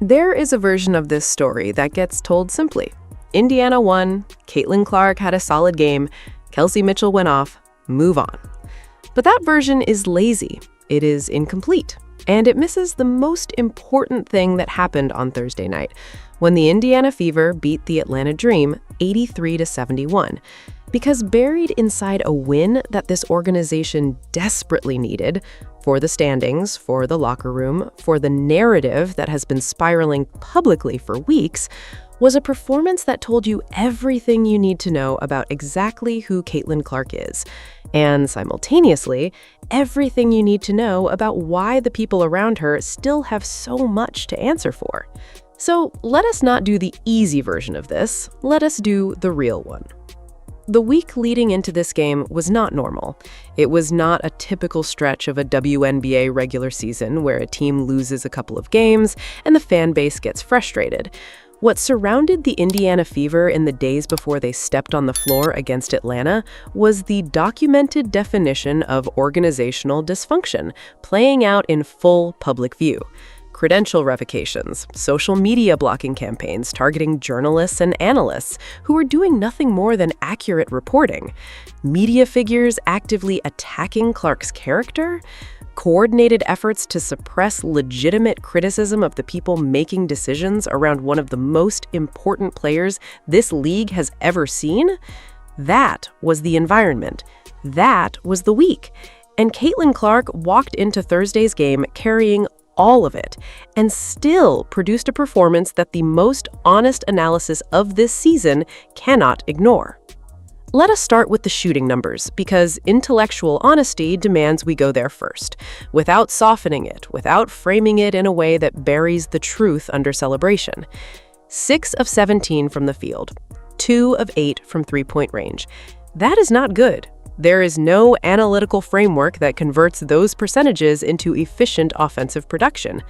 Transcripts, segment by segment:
There is a version of this story that gets told simply. Indiana won, Caitlin Clark had a solid game, Kelsey Mitchell went off, move on. But that version is lazy, it is incomplete, and it misses the most important thing that happened on Thursday night, when the Indiana Fever beat the Atlanta Dream 83-71. Because buried inside a win that this organization desperately needed, for the standings, for the locker room, for the narrative that has been spiraling publicly for weeks, was a performance that told you everything you need to know about exactly who Caitlin Clark is, and simultaneously, everything you need to know about why the people around her still have so much to answer for. So let us not do the easy version of this, let us do the real one. The week leading into this game was not normal. It was not a typical stretch of a WNBA regular season where a team loses a couple of games and the fan base gets frustrated. What surrounded the Indiana Fever in the days before they stepped on the floor against Atlanta was the documented definition of organizational dysfunction, playing out in full public view. Credential revocations, social media blocking campaigns targeting journalists and analysts who were doing nothing more than accurate reporting, media figures actively attacking Clark's character, coordinated efforts to suppress legitimate criticism of the people making decisions around one of the most important players this league has ever seen. That was the environment. That was the week. And Caitlin Clark walked into Thursday's game carrying all of it, and still produced a performance that the most honest analysis of this season cannot ignore. Let us start with the shooting numbers, because intellectual honesty demands we go there first, without softening it, without framing it in a way that buries the truth under celebration. 6 of 17 from the field, 2 of 8 from three-point range. That is not good. There is no analytical framework that converts those percentages into efficient offensive production.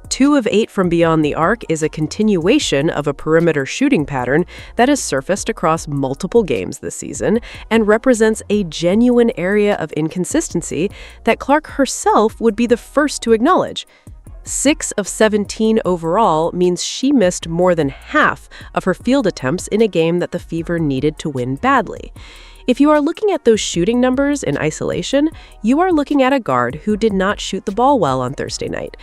2 of 8 from beyond the arc is a continuation of a perimeter shooting pattern that has surfaced across multiple games this season and represents a genuine area of inconsistency that Clark herself would be the first to acknowledge. 6 of 17 overall means she missed more than half of her field attempts in a game that the Fever needed to win badly. If you are looking at those shooting numbers in isolation, you are looking at a guard who did not shoot the ball well on Thursday night.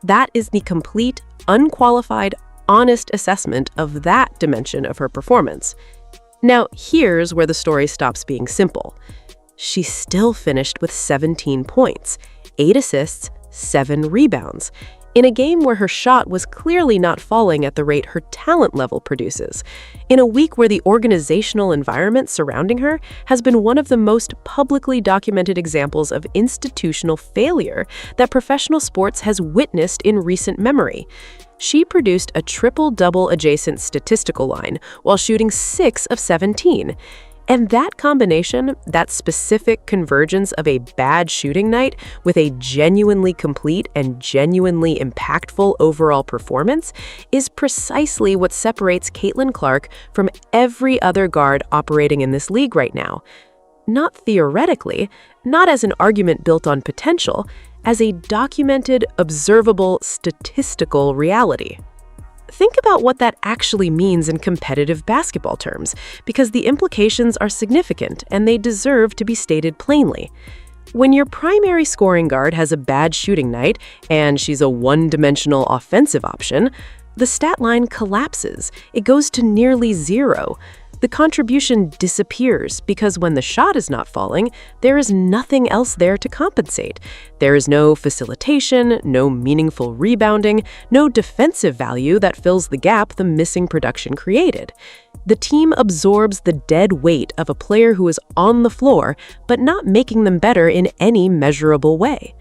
That is the complete, unqualified, honest assessment of that dimension of her performance. Now, here's where the story stops being simple. She still finished with 17 points, 8 assists, 7 rebounds, in a game where her shot was clearly not falling at the rate her talent level produces, in a week where the organizational environment surrounding her has been one of the most publicly documented examples of institutional failure that professional sports has witnessed in recent memory. She produced a triple-double adjacent statistical line while shooting 6 of 17. And that combination, that specific convergence of a bad shooting night with a genuinely complete and genuinely impactful overall performance, is precisely what separates Caitlin Clark from every other guard operating in this league right now. Not theoretically, not as an argument built on potential, as a documented, observable, statistical reality. Think about what that actually means in competitive basketball terms, because the implications are significant and they deserve to be stated plainly. When your primary scoring guard has a bad shooting night and she's a one-dimensional offensive option, the stat line collapses. It goes to nearly zero. The contribution disappears because when the shot is not falling, there is nothing else there to compensate. There is no facilitation, no meaningful rebounding, no defensive value that fills the gap the missing production created. The team absorbs the dead weight of a player who is on the floor, but not making them better in any measurable way.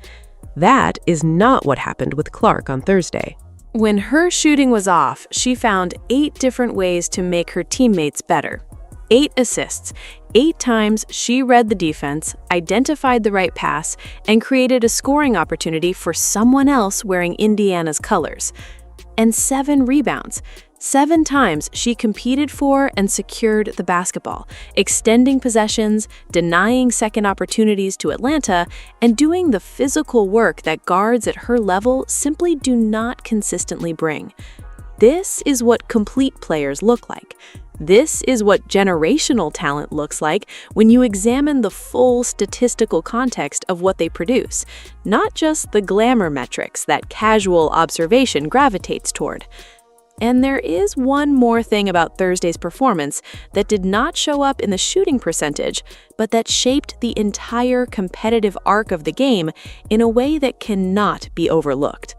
That is not what happened with Clark on Thursday. When her shooting was off, she found 8 different ways to make her teammates better. 8 assists. 8 times she read the defense, identified the right pass, and created a scoring opportunity for someone else wearing Indiana's colors. And 7 rebounds. 7 times she competed for and secured the basketball, extending possessions, denying second opportunities to Atlanta, and doing the physical work that guards at her level simply do not consistently bring. This is what complete players look like. This is what generational talent looks like when you examine the full statistical context of what they produce, not just the glamour metrics that casual observation gravitates toward. And there is one more thing about Thursday's performance that did not show up in the shooting percentage, but that shaped the entire competitive arc of the game in a way that cannot be overlooked.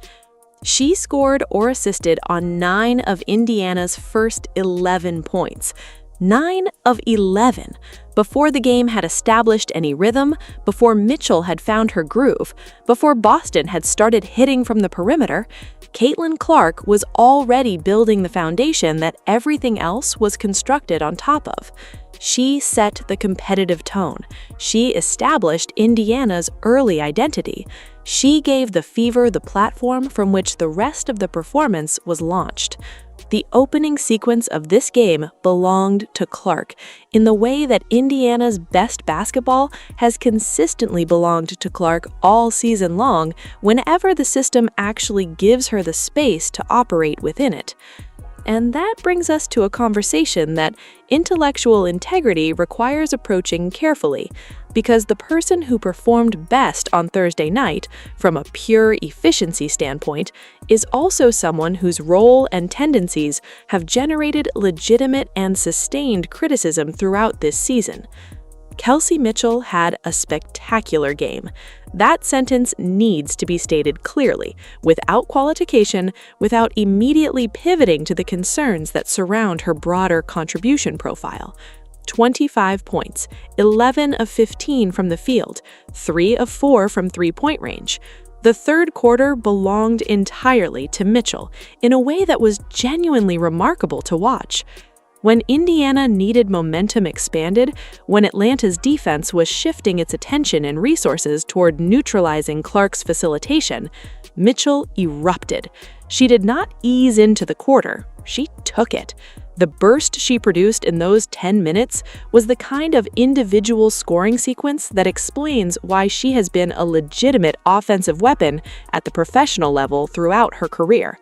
She scored or assisted on 9 of Indiana's first 11 points. 9 of 11. Before the game had established any rhythm, before Mitchell had found her groove, before Boston had started hitting from the perimeter, Caitlin Clark was already building the foundation that everything else was constructed on top of. She set the competitive tone. She established Indiana's early identity. She gave the Fever the platform from which the rest of the performance was launched. The opening sequence of this game belonged to Clark in the way that Indiana's best basketball has consistently belonged to Clark all season long whenever the system actually gives her the space to operate within it. And that brings us to a conversation that intellectual integrity requires approaching carefully, because the person who performed best on Thursday night, from a pure efficiency standpoint, is also someone whose role and tendencies have generated legitimate and sustained criticism throughout this season. Kelsey Mitchell had a spectacular game. That sentence needs to be stated clearly, without qualification, without immediately pivoting to the concerns that surround her broader contribution profile. 25 points, 11 of 15 from the field, 3 of 4 from three-point range. The third quarter belonged entirely to Mitchell in a way that was genuinely remarkable to watch. When Indiana needed momentum expanded, when Atlanta's defense was shifting its attention and resources toward neutralizing Clark's facilitation, Mitchell erupted. She did not ease into the quarter, she took it. The burst she produced in those 10 minutes was the kind of individual scoring sequence that explains why she has been a legitimate offensive weapon at the professional level throughout her career.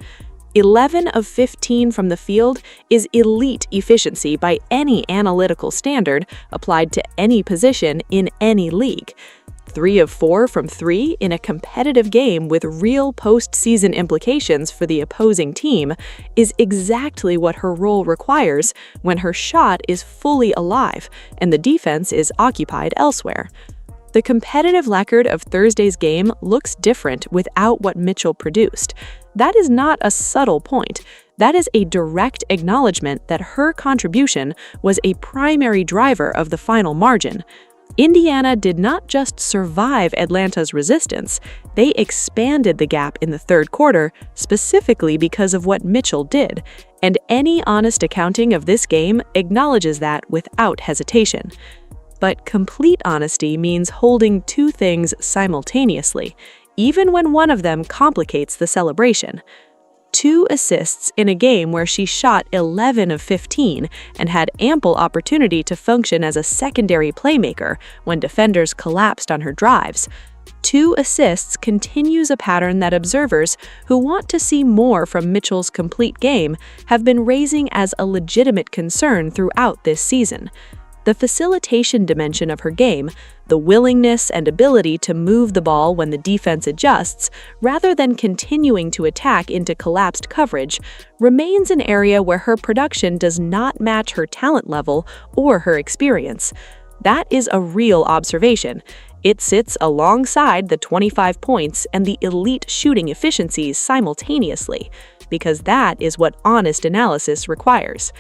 11 of 15 from the field is elite efficiency by any analytical standard applied to any position in any league. 3 of 4 from 3 in a competitive game with real postseason implications for the opposing team is exactly what her role requires when her shot is fully alive and the defense is occupied elsewhere. The competitive record of Thursday's game looks different without what Mitchell produced. That is not a subtle point. That is a direct acknowledgement that her contribution was a primary driver of the final margin. Indiana did not just survive Atlanta's resistance, they expanded the gap in the third quarter specifically because of what Mitchell did, and any honest accounting of this game acknowledges that without hesitation. But complete honesty means holding two things simultaneously, even when one of them complicates the celebration. 2 assists in a game where she shot 11 of 15 and had ample opportunity to function as a secondary playmaker when defenders collapsed on her drives. 2 assists continues a pattern that observers who want to see more from Mitchell's complete game have been raising as a legitimate concern throughout this season. The facilitation dimension of her game, the willingness and ability to move the ball when the defense adjusts, rather than continuing to attack into collapsed coverage, remains an area where her production does not match her talent level or her experience. That is a real observation. It sits alongside the 25 points and the elite shooting efficiencies simultaneously, because that is what honest analysis requires.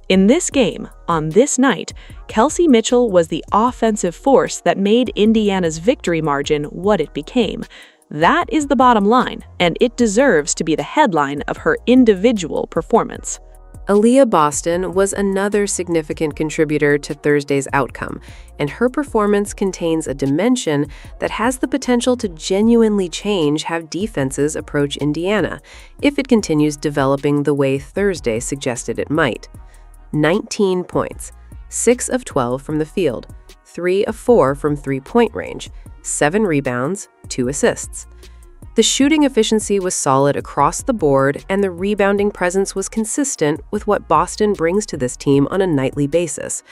In this game, on this night, Kelsey Mitchell was the offensive force that made Indiana's victory margin what it became. That is the bottom line, and it deserves to be the headline of her individual performance. Aaliyah Boston was another significant contributor to Thursday's outcome, and her performance contains a dimension that has the potential to genuinely change how defenses approach Indiana, if it continues developing the way Thursday suggested it might. 19 points, 6 of 12 from the field, 3 of 4 from three-point range, 7 rebounds, 2 assists. The shooting efficiency was solid across the board, and the rebounding presence was consistent with what Boston brings to this team on a nightly basis.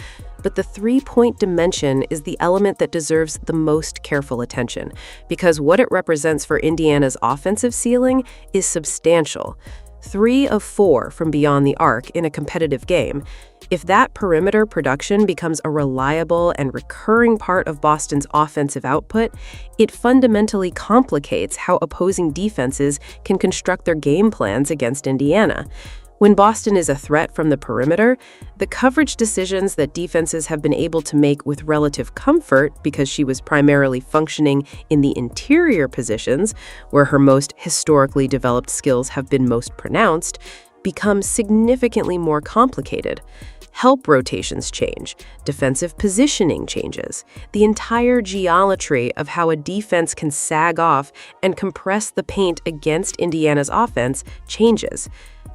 But the three-point dimension is the element that deserves the most careful attention, because what it represents for Indiana's offensive ceiling is substantial. 3 of 4 from beyond the arc in a competitive game. If that perimeter production becomes a reliable and recurring part of Boston's offensive output, it fundamentally complicates how opposing defenses can construct their game plans against Indiana. When Boston is a threat from the perimeter, the coverage decisions that defenses have been able to make with relative comfort because she was primarily functioning in the interior positions, where her most historically developed skills have been most pronounced, become significantly more complicated. Help rotations change, defensive positioning changes. The entire geometry of how a defense can sag off and compress the paint against Indiana's offense changes.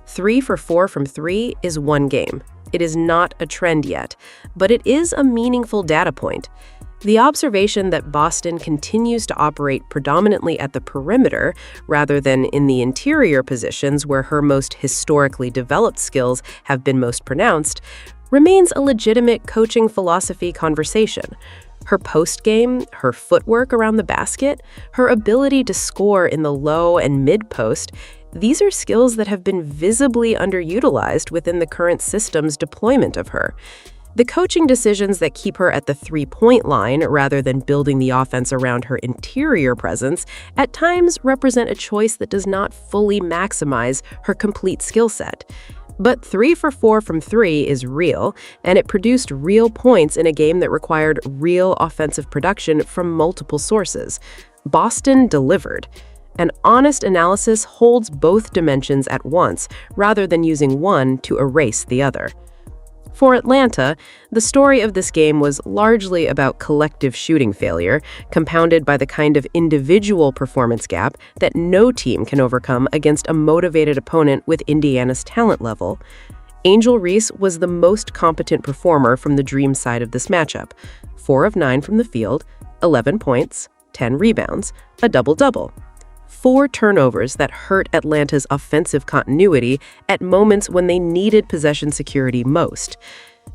3 for 4 from 3 is one game. It is not a trend yet, but it is a meaningful data point. The observation that Boston continues to operate predominantly at the perimeter rather than in the interior positions where her most historically developed skills have been most pronounced remains a legitimate coaching philosophy conversation. Her post-game, her footwork around the basket, her ability to score in the low and mid-post, these are skills that have been visibly underutilized within the current system's deployment of her. The coaching decisions that keep her at the three-point line rather than building the offense around her interior presence at times represent a choice that does not fully maximize her complete skill set. But 3 for 4 from 3 is real, and it produced real points in a game that required real offensive production from multiple sources. Boston delivered. An honest analysis holds both dimensions at once, rather than using one to erase the other. For Atlanta, the story of this game was largely about collective shooting failure, compounded by the kind of individual performance gap that no team can overcome against a motivated opponent with Indiana's talent level. Angel Reese was the most competent performer from the Dream side of this matchup. 4 of 9 from the field, 11 points, 10 rebounds, a double-double. 4 turnovers that hurt Atlanta's offensive continuity at moments when they needed possession security most.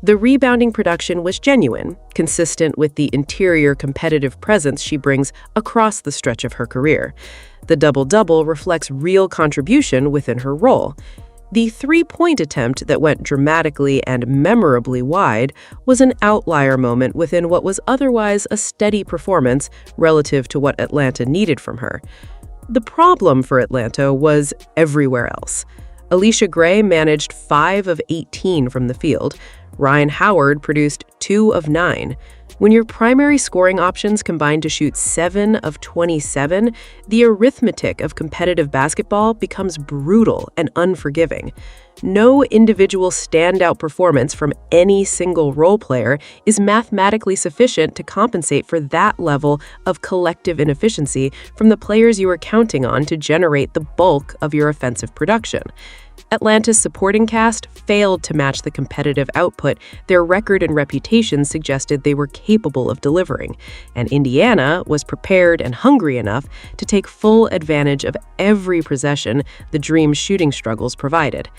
The rebounding production was genuine, consistent with the interior competitive presence she brings across the stretch of her career. The double-double reflects real contribution within her role. The three-point attempt that went dramatically and memorably wide was an outlier moment within what was otherwise a steady performance relative to what Atlanta needed from her. The problem for Atlanta was everywhere else. Alicia Gray managed 5 of 18 from the field. Ryan Howard produced 2 of 9. When your primary scoring options combine to shoot 7 of 27, the arithmetic of competitive basketball becomes brutal and unforgiving. No individual standout performance from any single role player is mathematically sufficient to compensate for that level of collective inefficiency from the players you are counting on to generate the bulk of your offensive production. Atlanta's supporting cast failed to match the competitive output their record and reputation suggested they were capable of delivering, and Indiana was prepared and hungry enough to take full advantage of every possession the Dream's shooting struggles provided.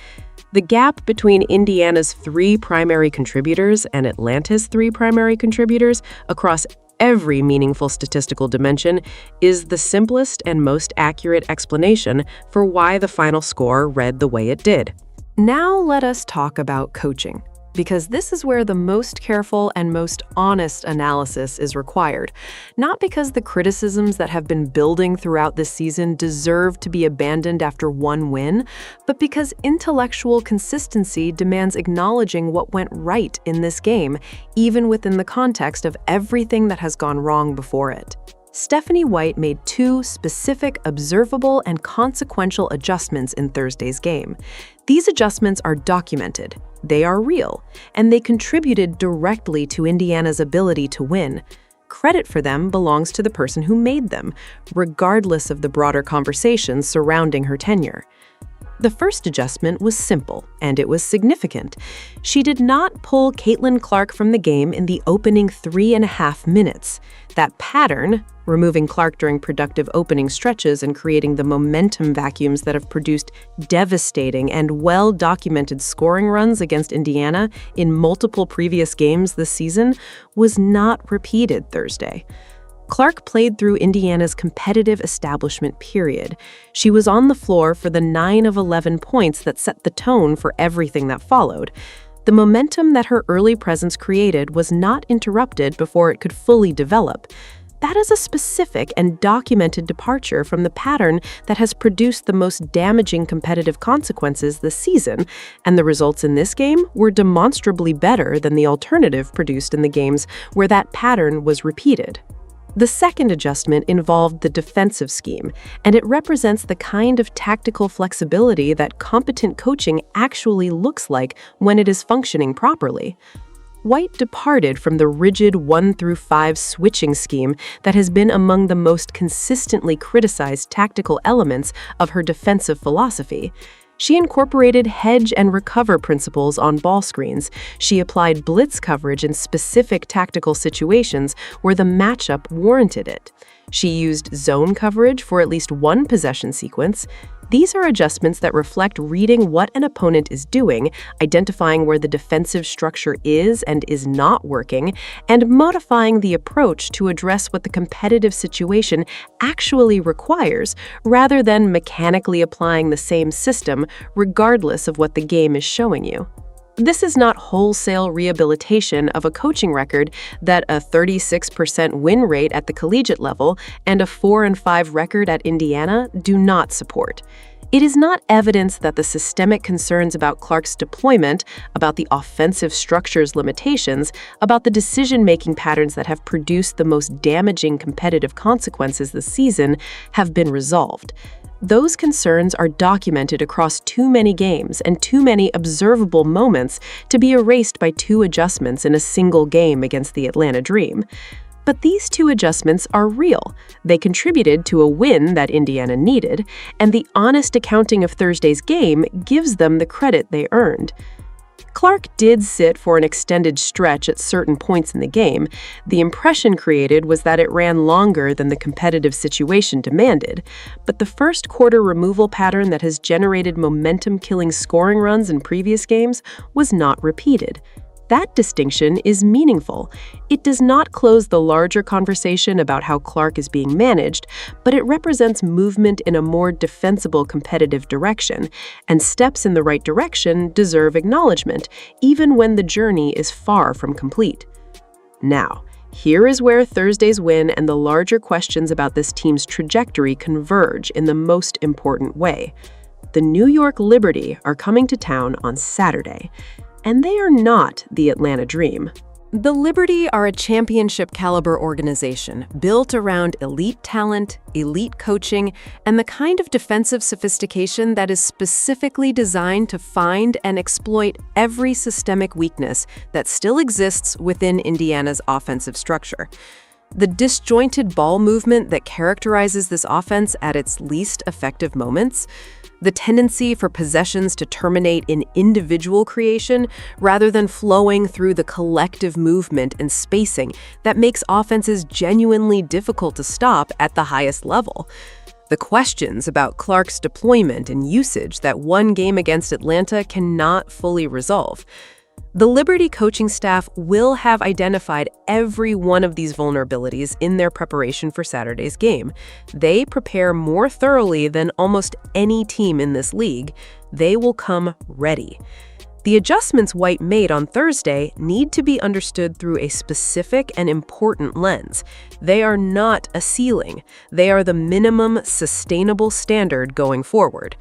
The gap between Indiana's 3 primary contributors and Atlanta's 3 primary contributors across every meaningful statistical dimension is the simplest and most accurate explanation for why the final score read the way it did. Now let us talk about coaching, because this is where the most careful and most honest analysis is required. Not because the criticisms that have been building throughout this season deserve to be abandoned after one win, but because intellectual consistency demands acknowledging what went right in this game, even within the context of everything that has gone wrong before it. Stephanie White made two specific, observable, and consequential adjustments in Thursday's game. These adjustments are documented, they are real, and they contributed directly to Indiana's ability to win. Credit for them belongs to the person who made them, regardless of the broader conversations surrounding her tenure. The first adjustment was simple, and it was significant. She did not pull Caitlin Clark from the game in the opening 3.5 minutes. That pattern, removing Clark during productive opening stretches and creating the momentum vacuums that have produced devastating and well-documented scoring runs against Indiana in multiple previous games this season, was not repeated Thursday. Clark played through Indiana's competitive establishment period. She was on the floor for the 9 of 11 points that set the tone for everything that followed. The momentum that her early presence created was not interrupted before it could fully develop. That is a specific and documented departure from the pattern that has produced the most damaging competitive consequences this season, and the results in this game were demonstrably better than the alternative produced in the games where that pattern was repeated. The second adjustment involved the defensive scheme, and it represents the kind of tactical flexibility that competent coaching actually looks like when it is functioning properly. White departed from the rigid 1-5 switching scheme that has been among the most consistently criticized tactical elements of her defensive philosophy. She incorporated hedge and recover principles on ball screens. She applied blitz coverage in specific tactical situations where the matchup warranted it. She used zone coverage for at least one possession sequence. These are adjustments that reflect reading what an opponent is doing, identifying where the defensive structure is and is not working, and modifying the approach to address what the competitive situation actually requires, rather than mechanically applying the same system regardless of what the game is showing you. This is not wholesale rehabilitation of a coaching record that a 36% win rate at the collegiate level and a 4-5 record at Indiana do not support. It is not evidence that the systemic concerns about Clark's deployment, about the offensive structure's limitations, about the decision-making patterns that have produced the most damaging competitive consequences this season have been resolved. Those concerns are documented across too many games and too many observable moments to be erased by two adjustments in a single game against the Atlanta Dream. But these two adjustments are real. They contributed to a win that Indiana needed, and the honest accounting of Thursday's game gives them the credit they earned. Clark did sit for an extended stretch at certain points in the game. The impression created was that it ran longer than the competitive situation demanded, but the first quarter removal pattern that has generated momentum-killing scoring runs in previous games was not repeated. That distinction is meaningful. It does not close the larger conversation about how Clark is being managed, but it represents movement in a more defensible competitive direction, and steps in the right direction deserve acknowledgement, even when the journey is far from complete. Now, here is where Thursday's win and the larger questions about this team's trajectory converge in the most important way. The New York Liberty are coming to town on Saturday. And they are not the Atlanta Dream. The Liberty are a championship-caliber organization built around elite talent, elite coaching, and the kind of defensive sophistication that is specifically designed to find and exploit every systemic weakness that still exists within Indiana's offensive structure. The disjointed ball movement that characterizes this offense at its least effective moments, the tendency for possessions to terminate in individual creation rather than flowing through the collective movement and spacing that makes offenses genuinely difficult to stop at the highest level. The questions about Clark's deployment and usage that one game against Atlanta cannot fully resolve. The Liberty coaching staff will have identified every one of these vulnerabilities in their preparation for Saturday's game. They prepare more thoroughly than almost any team in this league. They will come ready. The adjustments White made on Thursday need to be understood through a specific and important lens. They are not a ceiling. They are the minimum sustainable standard going forward.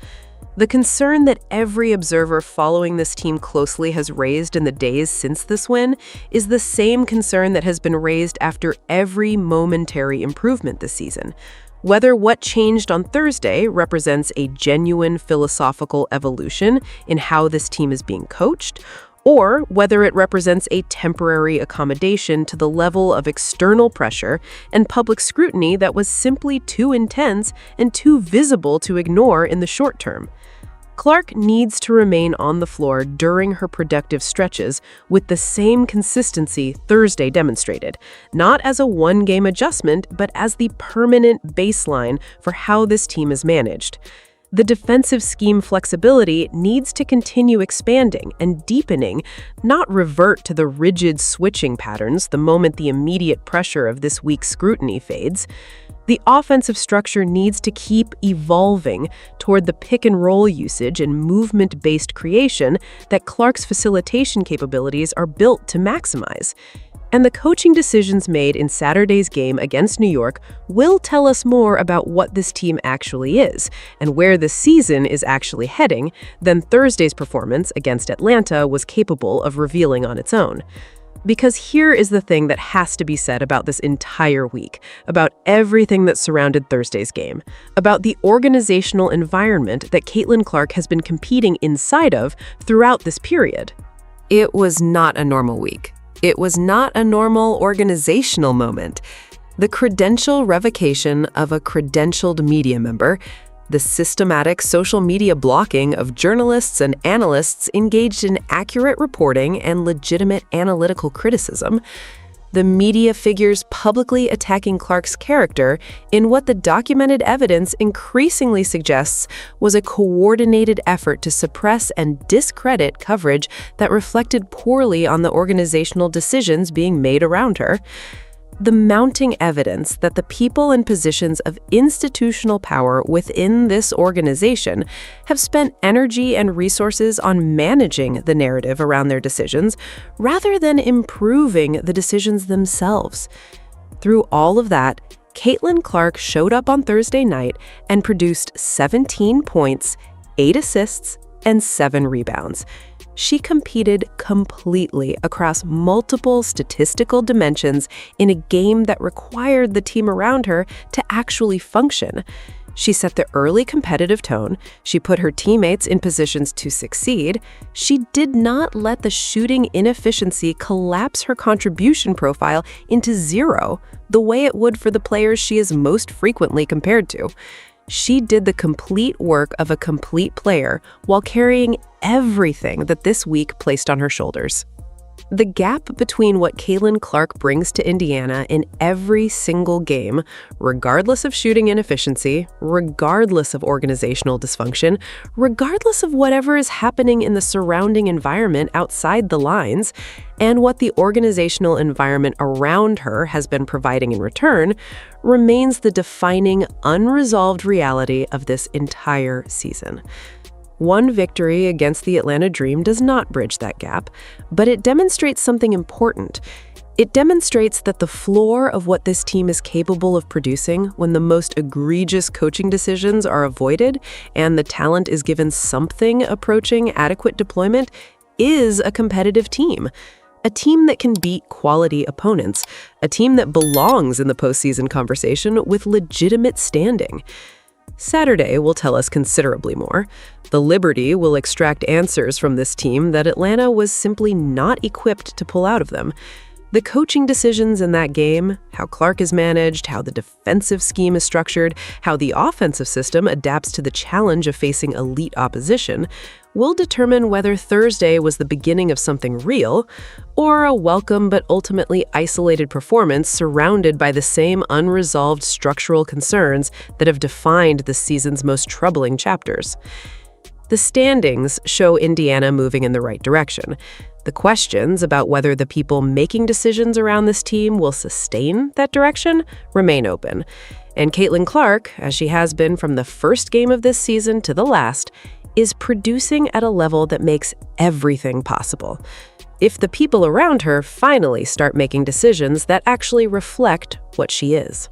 The concern that every observer following this team closely has raised in the days since this win is the same concern that has been raised after every momentary improvement this season. Whether what changed on Thursday represents a genuine philosophical evolution in how this team is being coached, or whether it represents a temporary accommodation to the level of external pressure and public scrutiny that was simply too intense and too visible to ignore in the short term. Clark needs to remain on the floor during her productive stretches with the same consistency Thursday demonstrated, not as a one-game adjustment, but as the permanent baseline for how this team is managed. The defensive scheme flexibility needs to continue expanding and deepening, not revert to the rigid switching patterns the moment the immediate pressure of this week's scrutiny fades. The offensive structure needs to keep evolving toward the pick-and-roll usage and movement-based creation that Clark's facilitation capabilities are built to maximize. And the coaching decisions made in Saturday's game against New York will tell us more about what this team actually is and where the season is actually heading than Thursday's performance against Atlanta was capable of revealing on its own. Because here is the thing that has to be said about this entire week, about everything that surrounded Thursday's game, about the organizational environment that Caitlin Clark has been competing inside of throughout this period. It was not a normal week. It was not a normal organizational moment. The credential revocation of a credentialed media member, the systematic social media blocking of journalists and analysts engaged in accurate reporting and legitimate analytical criticism, the media figures publicly attacking Clark's character in what the documented evidence increasingly suggests was a coordinated effort to suppress and discredit coverage that reflected poorly on the organizational decisions being made around her. The mounting evidence that the people in positions of institutional power within this organization have spent energy and resources on managing the narrative around their decisions rather than improving the decisions themselves. Through all of that, Caitlin Clark showed up on Thursday night and produced 17 points, 8 assists, and 7 rebounds. She competed completely across multiple statistical dimensions in a game that required the team around her to actually function. She set the early competitive tone. She put her teammates in positions to succeed. She did not let the shooting inefficiency collapse her contribution profile into zero, the way it would for the players she is most frequently compared to. She did the complete work of a complete player while carrying everything that this week placed on her shoulders. The gap between what Caitlin Clark brings to Indiana in every single game, regardless of shooting inefficiency, regardless of organizational dysfunction, regardless of whatever is happening in the surrounding environment outside the lines, and what the organizational environment around her has been providing in return, remains the defining, unresolved reality of this entire season. One victory against the Atlanta Dream does not bridge that gap, but it demonstrates something important. It demonstrates that the floor of what this team is capable of producing when the most egregious coaching decisions are avoided and the talent is given something approaching adequate deployment is a competitive team. A team that can beat quality opponents, a team that belongs in the postseason conversation with legitimate standing. Saturday will tell us considerably more. The Liberty will extract answers from this team that Atlanta was simply not equipped to pull out of them. The coaching decisions in that game, how Clark is managed, how the defensive scheme is structured, how the offensive system adapts to the challenge of facing elite opposition, will determine whether Thursday was the beginning of something real or a welcome but ultimately isolated performance surrounded by the same unresolved structural concerns that have defined the season's most troubling chapters. The standings show Indiana moving in the right direction. The questions about whether the people making decisions around this team will sustain that direction remain open. And Caitlin Clark, as she has been from the first game of this season to the last, is producing at a level that makes everything possible. If the people around her finally start making decisions that actually reflect what she is.